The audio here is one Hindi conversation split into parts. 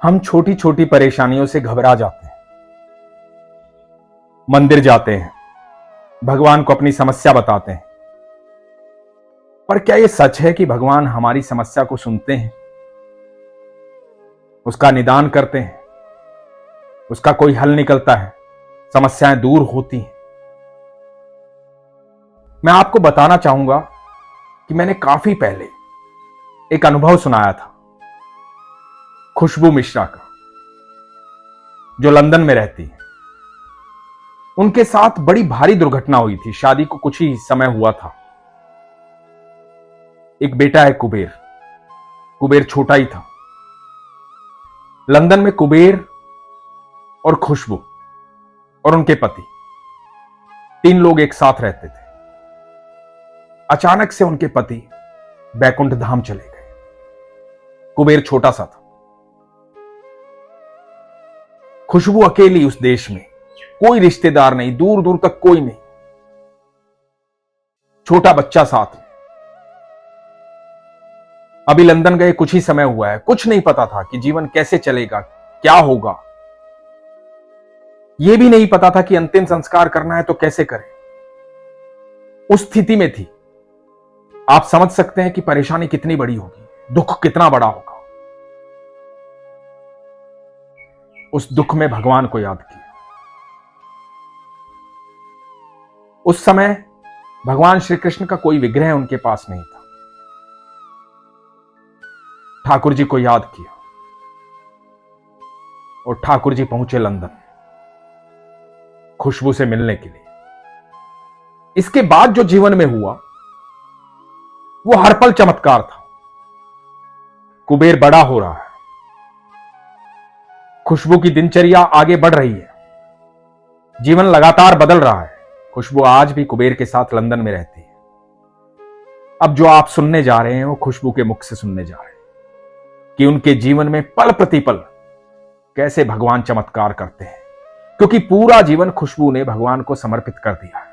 हम छोटी छोटी परेशानियों से घबरा जाते हैं, मंदिर जाते हैं, भगवान को अपनी समस्या बताते हैं। पर क्या यह सच है कि भगवान हमारी समस्या को सुनते हैं, उसका निदान करते हैं, उसका कोई हल निकलता है, समस्याएं दूर होती हैं? मैं आपको बताना चाहूंगा कि मैंने काफी पहले एक अनुभव सुनाया था खुशबू मिश्रा का, जो लंदन में रहती है। उनके साथ बड़ी भारी दुर्घटना हुई थी। शादी को कुछ ही समय हुआ था। एक बेटा है कुबेर। कुबेर छोटा ही था। लंदन में कुबेर और खुशबू और उनके पति, 3 लोग एक साथ रहते थे। अचानक से उनके पति बैकुंठ धाम चले गए। कुबेर छोटा सा था। खुशबू अकेली उस देश में, कोई रिश्तेदार नहीं, दूर दूर तक कोई नहीं, छोटा बच्चा साथ में। अभी लंदन गए कुछ ही समय हुआ है, कुछ नहीं पता था कि जीवन कैसे चलेगा, क्या होगा। यह भी नहीं पता था कि अंतिम संस्कार करना है तो कैसे करें। उस स्थिति में थी। आप समझ सकते हैं कि परेशानी कितनी बड़ी होगी, दुख कितना बड़ा होगा। उस दुख में भगवान को याद किया। उस समय भगवान श्री कृष्ण का कोई विग्रह उनके पास नहीं था। ठाकुर जी को याद किया और ठाकुर जी पहुंचे लंदन खुशबू से मिलने के लिए। इसके बाद जो जीवन में हुआ वो हर पल चमत्कार था। कुबेर बड़ा हो रहा है, खुशबू की दिनचर्या आगे बढ़ रही है, जीवन लगातार बदल रहा है। खुशबू आज भी कुबेर के साथ लंदन में रहती है। अब जो आप सुनने जा रहे हैं वो खुशबू के मुख से सुनने जा रहे हैं कि उनके जीवन में पल प्रतिपल कैसे भगवान चमत्कार करते हैं, क्योंकि पूरा जीवन खुशबू ने भगवान को समर्पित कर दिया है।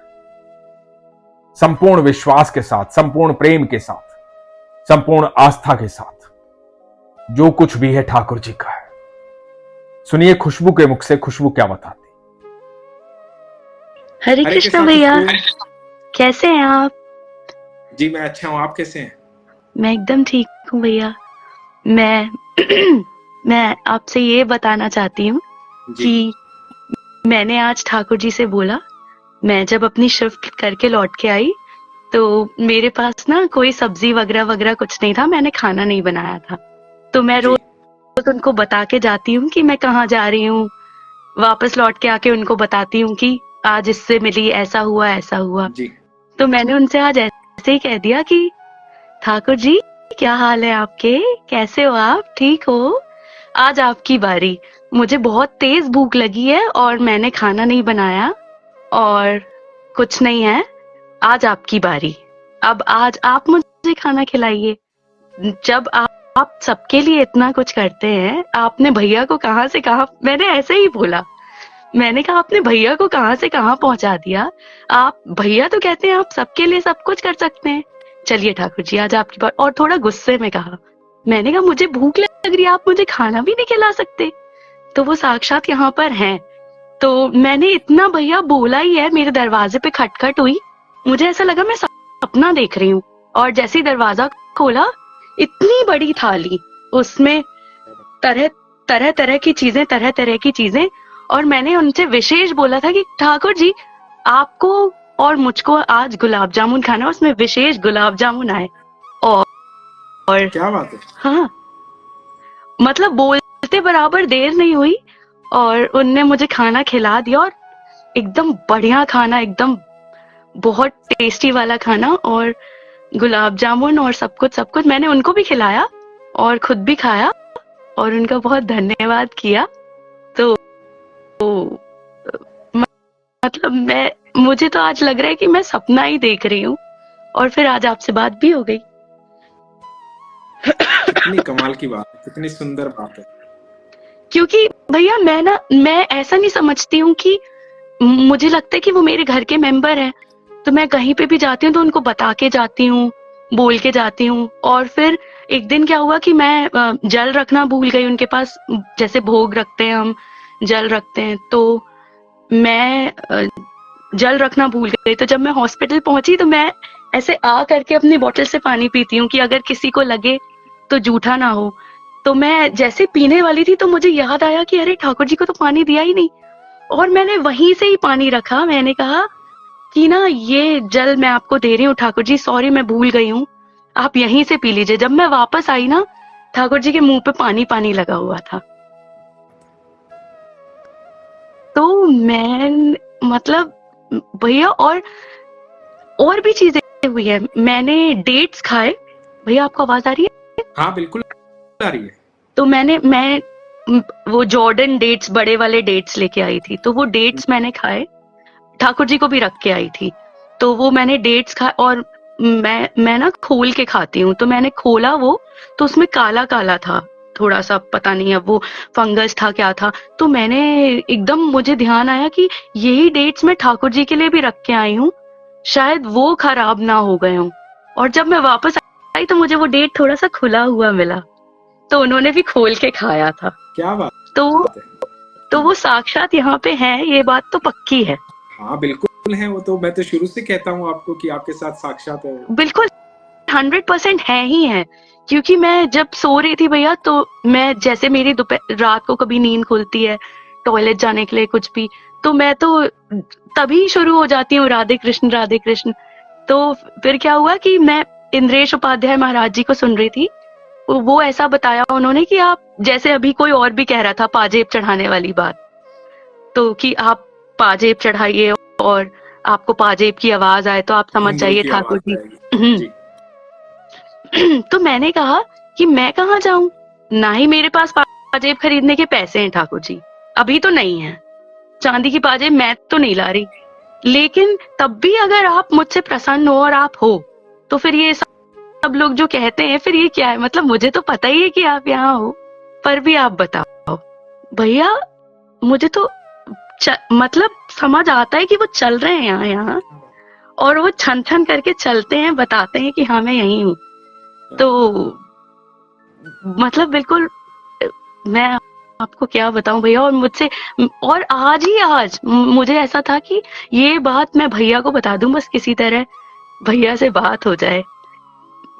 संपूर्ण विश्वास के साथ, संपूर्ण प्रेम के साथ, संपूर्ण आस्था के साथ। जो कुछ भी है ठाकुर जी का है। सुनिए खुशबू के मुख से खुशबू क्या बताती। हरे कृष्ण भैया, कैसे हैं आप? जी मैं अच्छा हूं, आप कैसे हैं? मैं एकदम ठीक हूँ भैया। मैं मैं आपसे ये बताना चाहती हूँ कि मैंने आज ठाकुर जी से बोला, मैं जब अपनी शिफ्ट करके लौट के आई तो मेरे पास ना कोई सब्जी वगैरह वगैरह कुछ नहीं था, मैंने खाना नहीं बनाया था। तो मैं रोज उनको बता के जाती हूँ कि मैं कहाँ जा रही हूँ, वापस लौट के आके उनको बताती हूँ कि आज इससे मिली, ऐसा हुआ ऐसा हुआ। तो मैंने उनसे आज ऐसे ही कह दिया कि ठाकुर जी क्या हाल है आपके, कैसे हो आप, ठीक हो? आज आपकी बारी। मुझे बहुत तेज भूख लगी है और मैंने खाना नहीं बनाया और कुछ नहीं है, आज आपकी बारी। अब आज आप मुझे खाना खिलाइए। जब आप सबके लिए इतना कुछ करते हैं, आपने भैया को कहां से कहां, मैंने ऐसे ही बोला, मैंने कहा आपने भैया को कहां से कहां पहुंचा दिया। आप भैया तो कहते हैं आप सबके लिए सब कुछ कर सकते हैं। चलिए ठाकुर जी आज आपकी बात। और थोड़ा गुस्से में कहा, मैंने कहा मुझे भूख लग रही है, आप मुझे खाना भी नहीं खिला सकते? तो वो साक्षात यहाँ पर हैं। तो मैंने इतना भैया बोला ही है, मेरे दरवाजे पे खटखट हुई, मुझे ऐसा लगा मैं सपना देख रही हूँ। और जैसे ही दरवाजा खोला, इतनी बड़ी थाली, उसमें तरह तरह की चीजें। और मैंने उनसे विशेष बोला था कि ठाकुर जी आपको और मुझको आज गुलाब जामुन खाना, उसमें विशेष गुलाब जामुन आए। और क्या बात है। हाँ, मतलब बोलते बराबर देर नहीं हुई और उनने मुझे खाना खिला दिया। और एकदम बढ़िया खाना, एकदम बहुत टेस्टी वाला खाना, और गुलाब जामुन और सब कुछ मैंने उनको भी खिलाया और खुद भी खाया और उनका बहुत धन्यवाद किया। तो मतलब मुझे तो आज लग रहा है कि मैं सपना ही देख रही हूँ। और फिर आज आपसे बात भी हो गई। कितनी कमाल की बात है, कितनी सुंदर बात है। क्योंकि भैया मैं ऐसा नहीं समझती हूँ कि, मुझे लगता है कि वो मेरे घर के मेंबर हैं, तो मैं कहीं पे भी जाती हूँ तो उनको बता के जाती हूँ, बोल के जाती हूँ। और फिर एक दिन क्या हुआ कि मैं जल रखना भूल गई उनके पास, जैसे भोग रखते हैं हम, जल रखते हैं, तो मैं जल रखना भूल गई। तो जब मैं हॉस्पिटल पहुंची तो मैं ऐसे आ करके अपनी बोतल से पानी पीती हूँ कि अगर किसी को लगे तो जूठा ना हो। तो मैं जैसे पीने वाली थी तो मुझे याद आया कि अरे ठाकुर जी को तो पानी दिया ही नहीं, और मैंने वहीं से ही पानी रखा। मैंने कहा कि ना ये जल मैं आपको दे रही हूँ ठाकुर जी, सॉरी मैं भूल गई हूँ, आप यहीं से पी लीजिए। जब मैं वापस आई ना, ठाकुर जी के मुंह पे पानी पानी लगा हुआ था। तो मैं मतलब भैया, और भी चीजें हुई है। मैंने डेट्स खाए। भैया आपको आवाज आ रही है? हाँ बिल्कुल आ रही है। तो मैं वो जॉर्डन डेट्स, बड़े वाले डेट्स लेके आई थी, तो वो डेट्स मैंने खाए, ठाकुर जी को भी रख के आई थी। तो वो मैंने डेट्स खाए, और मैं ना खोल के खाती हूँ, तो मैंने खोला वो, तो उसमें काला काला था थोड़ा सा, पता नहीं अब वो फंगस था क्या था। तो मैंने एकदम, मुझे ध्यान आया कि यही डेट्स मैं ठाकुर जी के लिए भी रख के आई हूँ, शायद वो खराब ना हो गए हों। और जब मैं वापस आई तो मुझे वो डेट थोड़ा सा खुला हुआ मिला, तो उन्होंने भी खोल के खाया था। क्या बात तो है। तो वो साक्षात यहाँ पे है, ये बात तो पक्की है। हाँ बिल्कुल है वो तो, मैं तो शुरू से कहता हूँ आपको कि आपके साथ साक्षात है वो। बिल्कुल 100% है ही है। क्योंकि मैं जब सो रही थी भैया, तो मैं जैसे मेरी दोपहर रात को कभी नींद खुलती है टॉयलेट जाने के लिए कुछ भी, तो मैं तो तभी शुरू हो जाती हूँ राधे कृष्ण राधे कृष्ण। तो फिर क्या हुआ कि मैं इंद्रेश उपाध्याय महाराज जी को सुन रही थी, वो ऐसा बताया उन्होंने कि आप, जैसे अभी कोई और भी कह रहा था पाजेब चढ़ाने वाली बात, तो कि आप पाजेब चढ़ाइए और आपको पाजेब की आवाज आए तो आप समझ हिंदुओं जाइए की ठाकुर आवाज आएगी जी। जी। तो मैंने कहा कि मैं कहाँ जाऊं, ना ही मेरे पास पाजेब खरीदने के पैसे हैं ठाकुर जी, अभी तो नहीं है, चांदी की पाजेब मैं तो नहीं ला रही। लेकिन तब भी अगर आप मुझसे प्रसन्न हो और आप हो, तो फिर ये सब लोग जो कहते हैं फिर ये क्या है, मतलब मुझे तो पता ही है कि आप यहाँ हो, पर भी आप बताओ भैया। मुझे तो मतलब समझ आता है कि वो चल रहे हैं यहाँ यहाँ, और वो छन छन करके चलते हैं, बताते हैं कि हाँ मैं यही हूँ। तो मतलब बिल्कुल, मैं आपको क्या बताऊं भैया। और मुझसे, और आज ही आज मुझे ऐसा था कि ये बात मैं भैया को बता दूं, बस किसी तरह भैया से बात हो जाए।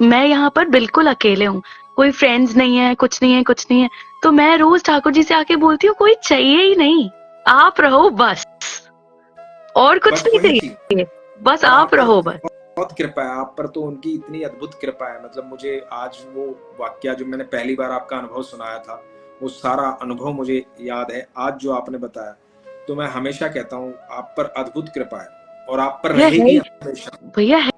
मैं यहाँ पर बिल्कुल अकेले हूँ, कोई फ्रेंड्स नहीं है, कुछ नहीं है, कुछ नहीं है। तो मैं रोज ठाकुर जी से आके बोलती हूँ कोई चाहिए ही नहीं, आप रहो बस, और कुछ बस नहीं वही चीज। चाहिए, बस और आप पर रहो बस। बहुत कृपा है आप पर, तो उनकी इतनी अद्भुत कृपा है। मतलब मुझे आज वो वाक्य जो मैंने पहली बार आपका अनुभव सुनाया था, वो सारा अनुभव मुझे याद है। आज जो आपने बताया, तो मैं हमेशा कहता हूँ आप पर अद्भुत कृपा है और आप पर भैया रहेगी है, हमेशा। भैया है।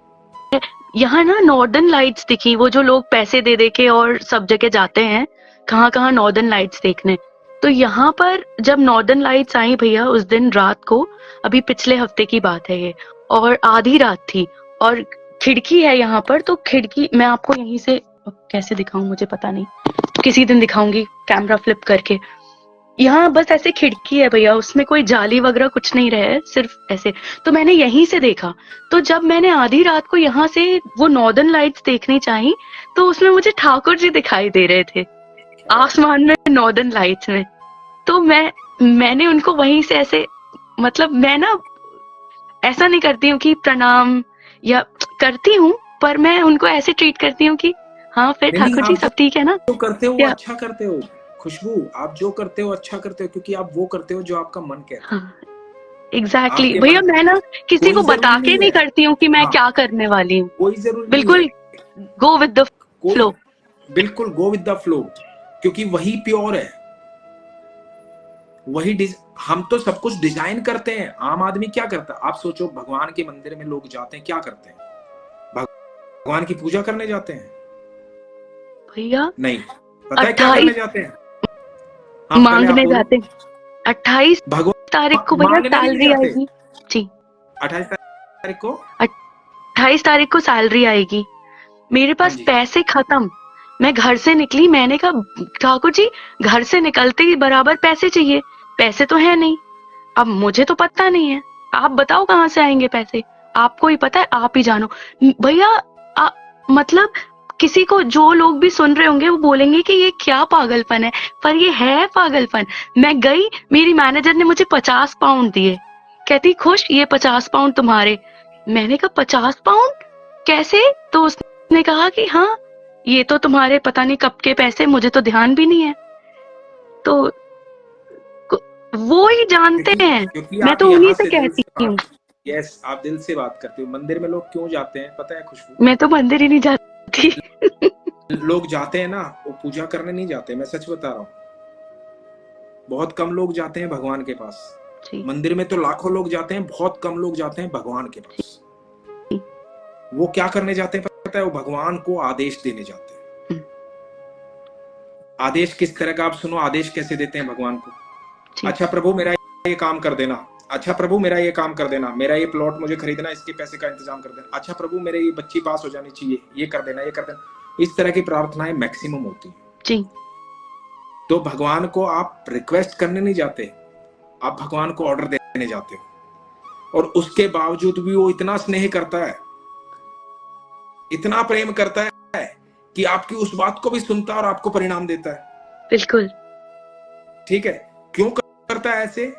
यहाँ ना नॉर्दर्न लाइट्स दिखी, वो जो लोग पैसे दे दे के और सब जगह जाते हैं कहाँ कहाँ नॉर्दर्न लाइट्स देखने, तो यहाँ पर जब नॉर्दर्न लाइट्स आई भैया उस दिन रात को, अभी पिछले हफ्ते की बात है ये, और आधी रात थी, और खिड़की है यहाँ पर, तो खिड़की मैं आपको यहीं से कैसे दिखाऊं मुझे पता नहीं, किसी दिन दिखाऊंगी कैमरा फ्लिप करके। यहाँ बस ऐसे खिड़की है भैया, उसमें कोई जाली वगैरह कुछ नहीं रहे, सिर्फ ऐसे। तो मैंने यहीं से देखा, तो जब मैंने आधी रात को यहाँ से वो नॉर्दर्न लाइट्स देखनी चाहिए, तो उसमें मुझे ठाकुर जी दिखाई दे रहे थे आसमान में, नॉर्दर्न लाइट्स में। तो मैंने उनको वहीं से ऐसे, मतलब मैं ना ऐसा नहीं करती हूँ कि प्रणाम, या करती हूँ, पर मैं उनको ऐसे ट्रीट करती हूँ कि हाँ फिर नहीं, ठाकुर जी आप सब ठीक है ना, जो करते हो वो या अच्छा करते हो खुशबू, आप जो करते हो अच्छा करते हो, क्योंकि आप वो करते हो जो आपका मन कहता है। हाँ एग्जैक्टली आपके भैया। मन, मैं ना किसी कोई को बता जरूरी के नहीं नहीं है। करती हूँ कि मैं हाँ, क्या करने वाली हूँ, कोई जरूरी नहीं बिल्कुल है। गो विद द कोई, फ्लो। बिल्कुल गो विद द फ्लो, क्योंकि वही प्योर है, वही हम तो सब कुछ डिजाइन करते हैं। आम आदमी क्या करता है, आप सोचो, भगवान के मंदिर में लोग जाते हैं, क्या करते हैं? भगवान की पूजा करने जाते हैं? भैया नहीं, पता है क्या 28 करने जाते हैं? हाँ पहले आप मांगने बोलो। जाते, 28 तारीख को भगवान भैया मांगने भी नहीं सैलरी जाते। आएगी जी, 28 तारीख को, 28 तारीख को सैलरी आएगी, मेरे हाँ पास जी, पैसे खत्म। मैं घर से निकली, मैंने कहा ठाकुर जी घर से निकलते ही बराबर पैसे चाहिए, पैसे तो है नहीं, अब मुझे तो पता नहीं है, आप बताओ कहाँ से आएंगे पैसे, आपको ही पता है, आप ही जानो भैया। मतलब किसी को, जो लोग भी सुन रहे होंगे वो बोलेंगे कि ये क्या पागलपन है, पर ये है पागलपन। मैं गई, मेरी मैनेजर ने मुझे 50 पाउंड दिए, कहती खुश ये 50 पाउंड तुम्हारे। मैंने कहा 50 पाउंड कैसे? तो उसने कहा कि हाँ ये तो तुम्हारे पता नहीं कब के पैसे, मुझे तो ध्यान भी नहीं है। तो वो ही जानते हैं, क्योंकि मैं आप तो उन्हीं यहाँ से से दिल कहती हूँ। यस, आप दिल से बात करते हो। मंदिर में लोग क्यों जाते हैं पता है खुशबू? मैं तो मंदिर ही नहीं जाती। लोग जाते हैं ना, वो पूजा करने नहीं जाते, मैं सच बता रहा हूँ। बहुत कम लोग जाते हैं भगवान के पास। जी। मंदिर में तो लाखों लोग जाते हैं, बहुत कम लोग जाते हैं भगवान के पास। वो क्या करने जाते हैं पता है? वो भगवान को आदेश देने जाते हैं। आदेश किस तरह का आप सुनो, आदेश कैसे देते हैं भगवान को? अच्छा प्रभु मेरा ये काम कर देना, अच्छा प्रभु मेरा ये काम कर देना, मेरा ये प्लॉट मुझे खरीदना, इसके पैसे का इंतजाम कर देना, अच्छा प्रभु मेरे ये बच्ची पास हो जानी चाहिए, ये कर देना, ये कर देना। इस तरह की प्रार्थनाएं मैक्सिमम होती हैं जी। तो भगवान को आप रिक्वेस्ट करने नहीं जाते, आप भगवान को ऑर्डर देने जाते हो। और उसके बावजूद भी वो इतना स्नेह करता है, इतना प्रेम करता है कि आपकी उस बात को भी सुनता है और आपको परिणाम देता है। बिल्कुल। ठीक है, क्यों करता है ऐसे?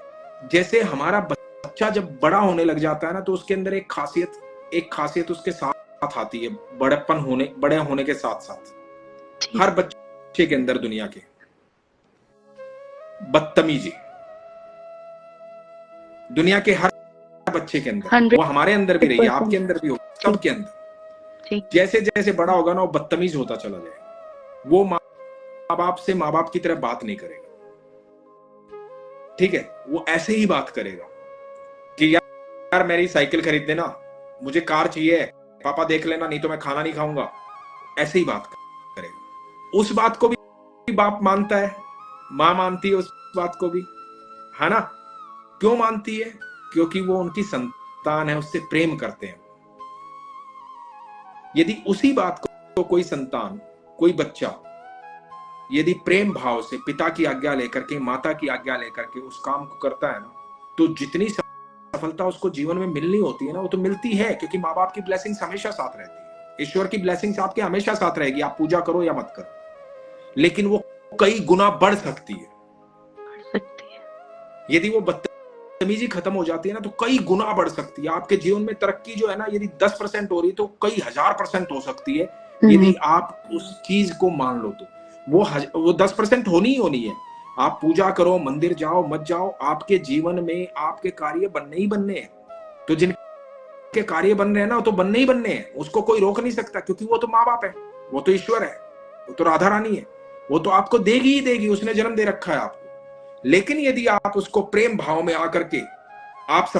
जैसे हमारा बच्चा जब बड़ा होने लग जाता है ना, तो उसके अंदर एक खासियत उसके साथ आती है, बड़े होने के साथ साथ। हर बच्चे के अंदर दुनिया के बदतमीजी, दुनिया के हर बच्चे के अंदर, वो हमारे अंदर भी रही है, आपके अंदर भी हो, सबके अंदर। जैसे जैसे बड़ा होगा ना, वो बदतमीज होता चला जाएगा। वो माँ बाप से माँ बाप की तरह बात नहीं करेगा। ठीक है, वो ऐसे ही बात करेगा कि यार मेरी साइकिल खरीद देना, मुझे कार चाहिए, पापा देख लेना, नहीं तो मैं खाना नहीं खाऊंगा। ऐसे ही बात करेगा। उस बात को भी बाप मानता है, माँ मानती है उस बात को भी, है ना? क्यों मानती है? क्योंकि वो उनकी संतान है, उससे प्रेम करते हैं। यदि उसी बात को कोई संतान, कोई बच्चा यदि प्रेम भाव से पिता की आज्ञा लेकर के, माता की आज्ञा लेकर के उस काम को करता है ना, तो जितनी सफलता उसको जीवन में मिलनी होती है ना, वो तो मिलती है, क्योंकि माँ बाप की ब्लेसिंग्स हमेशा साथ रहती है। ईश्वर की ब्लेसिंग्स आपके हमेशा साथ रहेगी, आप पूजा करो या मत करो, लेकिन वो कई गुना बढ़ सकती है। यदि वो बदतमीजी खत्म हो जाती है ना, तो कई गुना बढ़ सकती है। आपके जीवन में तरक्की जो है ना, यदि 10% हो रही है तो कई 1000% हो सकती है, यदि आप उस चीज को मान लो तो। वो 10% होनी ही होनी है। आप पूजा करो, मंदिर जाओ मत जाओ, आपके जीवन में आपके कार्य बनने ही बनने हैं। तो जिनके कार्य बन रहे हैं ना, वो तो बनने ही बनने हैं, उसको कोई रोक नहीं सकता, क्योंकि वो तो माँ बाप है, वो तो ईश्वर है, वो तो राधा रानी है, वो तो आपको देगी ही देगी, उसने जन्म दे रखा है आपको। लेकिन यदि आप उसको प्रेम भाव में आकर के, आप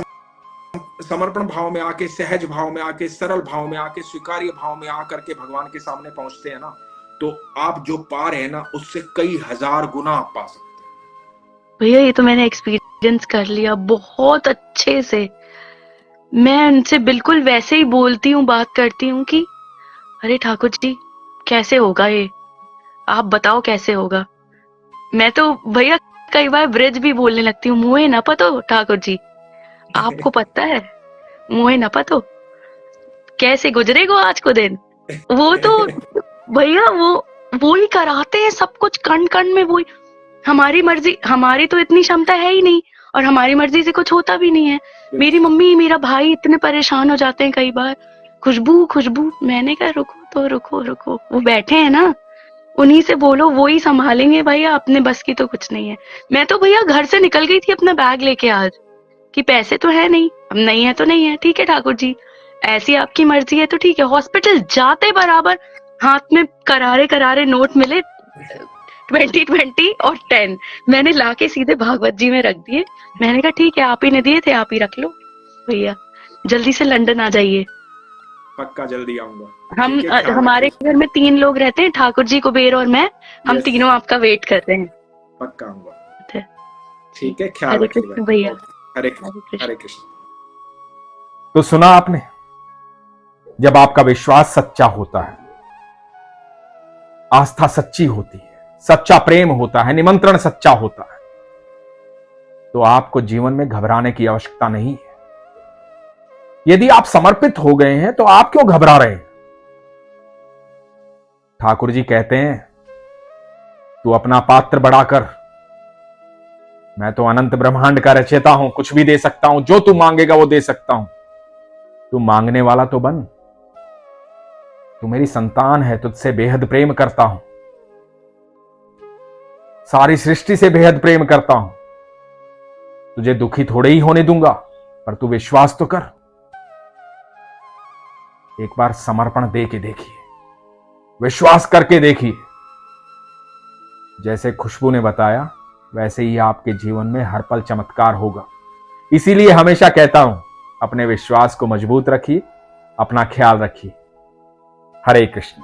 समर्पण भाव में आके, सहज भाव में आके, सरल भाव में आके, स्वीकार्य भाव में आकर के भगवान के सामने पहुंचते हैं ना, तो आप जो पा रहे हैं ना, उससे कई 1000 गुना आप पा सकते हैं। भैया ये तो मैंने एक्सपीरियंस कर लिया बहुत अच्छे से। मैं उनसे बिल्कुल वैसे ही बोलती हूँ, बात करती हूँ कि अरे ठाकुर जी कैसे होगा ये, आप बताओ कैसे होगा। मैं तो भैया कई बार ब्रज भी बोलने लगती हूँ, मुझे ना पतो ठाकुर जी, आपको पता है, मुझे ना पतो कैसे गुजरेगा आज को दिन। वो तो भैया वो ही कराते हैं सब कुछ, कण कण में वो। हमारी मर्जी, हमारी तो इतनी क्षमता है ही नहीं, और हमारी मर्जी से कुछ होता भी नहीं है। मेरी मम्मी, मेरा भाई इतने परेशान हो जाते हैं कई बार, खुशबू खुशबू। मैंने कहा रुको तो रुको रुको, वो बैठे हैं ना, उन्हीं से बोलो, वो ही संभालेंगे भैया, अपने बस की तो कुछ नहीं है। मैं तो भैया घर से निकल गई थी अपना बैग लेके आज, कि पैसे तो है नहीं, अब नहीं है तो नहीं है, ठीक है ठाकुर जी, ऐसी आपकी मर्जी है तो ठीक है। हॉस्पिटल जाते बराबर हाथ में करारे करारे नोट मिले, 20 और 10 मैंने लाके सीधे भागवत जी में रख दिए। मैंने कहा ठीक है, आप ही ने दिए थे, आप ही रख लो भैया, जल्दी से लंदन आ जाइए। पक्का जल्दी आऊंगा। हम हमारे घर में 3 लोग रहते हैं, ठाकुर जी, कुबेर और मैं, हम तीनों आपका वेट कर रहे हैं। पक्का आऊंगा। ठीक है, ख्याल हरे कृष्ण भैया। हरे कृष्ण। तो सुना आपने, जब आपका विश्वास सच्चा होता है, आस्था सच्ची होती है, सच्चा प्रेम होता है, निमंत्रण सच्चा होता है, तो आपको जीवन में घबराने की आवश्यकता नहीं है। यदि आप समर्पित हो गए हैं तो आप क्यों घबरा रहे हैं? ठाकुर जी कहते हैं, तू अपना पात्र बढ़ाकर, मैं तो अनंत ब्रह्मांड का रचयिता हूं, कुछ भी दे सकता हूं, जो तू मांगेगा वो दे सकता हूं। तू मांगने वाला तो बन। तू मेरी संतान है, तुझसे बेहद प्रेम करता हूं, सारी सृष्टि से बेहद प्रेम करता हूं। तुझे दुखी थोड़े ही होने दूंगा, पर तू विश्वास तो कर। एक बार समर्पण दे के देखिए, विश्वास करके देखिए। जैसे खुशबू ने बताया, वैसे ही आपके जीवन में हर पल चमत्कार होगा। इसीलिए हमेशा कहता हूं, अपने विश्वास को मजबूत रखिए, अपना ख्याल रखिए। हरे कृष्ण।